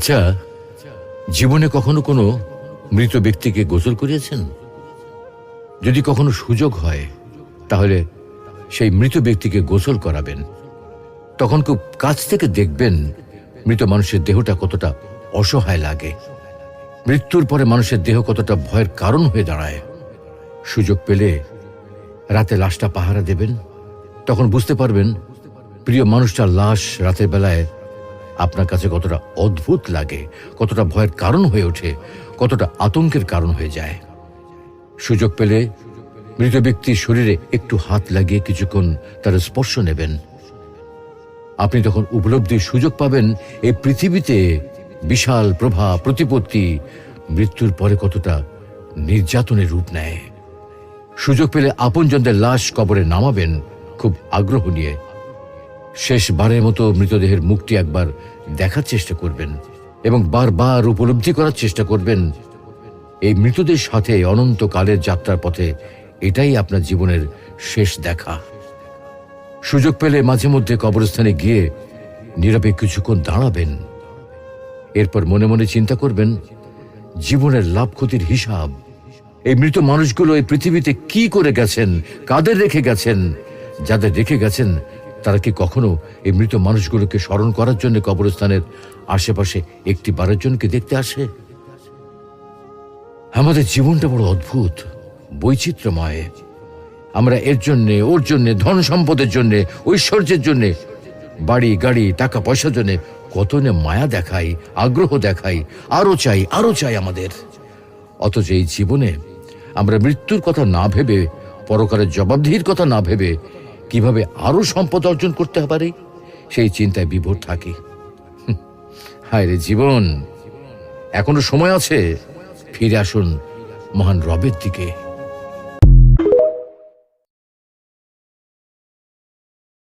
আচ্ছা, জীবনে কখনো কোনো মৃত ব্যক্তিকে গোসল করিয়েছেন? যদি কখনো সুযোগ হয় তাহলে সেই মৃত ব্যক্তিকে গোসল করাবেন। তখন খুব কাছ থেকে দেখবেন মৃত মানুষের দেহটা কতটা অসহায় লাগে, মৃত্যুর পরে মানুষের দেহ কতটা ভয়ের কারণ হয়ে দাঁড়ায়। সুযোগ পেলে রাতে লাশটা পাহারা দেবেন, তখন বুঝতে পারবেন প্রিয় মানুষটার লাশ রাতের বেলায় আপনার কাছে কতটা অদ্ভুত লাগে, কতটা ভয়ের কারণ হয়ে ওঠে, কতটা আতঙ্কের কারণ হয়ে যায়। সুযোগ পেলে মৃত ব্যক্তির শরীরে একটু হাত লাগিয়ে কিছুক্ষণ তার স্পর্শ নেবেন। আপনি তখন উপলব্ধির সুযোগ পাবেন এই পৃথিবীতে বিশাল প্রভাব প্রতিপত্তি মৃত্যুর পরে কতটা নির্যাতনের রূপ নেয়। সুযোগ পেলে আপনজনদের লাশ কবরে নামাবেন খুব আগ্রহ নিয়ে। শেষবারের মতো মৃতদেহের মুখটি একবার দেখার চেষ্টা করবেন এবং বারবার উপলব্ধি করার চেষ্টা করবেন এই মৃতদের সাথে অনন্তকালের যাত্রার পথে এটাই আপনার জীবনের শেষ দেখা। সুযোগ পেলে মাঝে মধ্যে কবরস্থানে গিয়ে নীরবে কিছুক্ষণ দাঁড়াবেন। এরপর মনে মনে চিন্তা করবেন জীবনের লাভ ক্ষতির হিসাব। এই মৃত মানুষগুলো এই পৃথিবীতে কি করে গেছেন, কাদের রেখে গেছেন। যাদের রেখে গেছেন তারা কি কখনো এই মৃত মানুষগুলোকে স্মরণ করার জন্য কবরস্থানের আশেপাশে একটি বারের জনকে দেখতে আসে? আমাদের জীবনটা বড় অদ্ভুত, বৈচিত্র্যময়। আমরা এর জন্যে ওর জন্যে, ধন সম্পদের জন্যে, ঐশ্বর্যের জন্যে, বাড়ি গাড়ি টাকা পয়সার জন্যে কত না মায়া দেখাই, আগ্রহ দেখাই, আরো চাই আমাদের। অথচ এই জীবনে আমরা মৃত্যুর কথা না ভেবে, পরকালের জবাবদিহির কথা না ভেবে কিভাবে আরো সম্পদ অর্জন করতে পারি সেই চিন্তায় বিভোর থাকি। হায় রে জীবন, এখনো সময় আছে, ফিরে আসুন মহান রবের দিকে।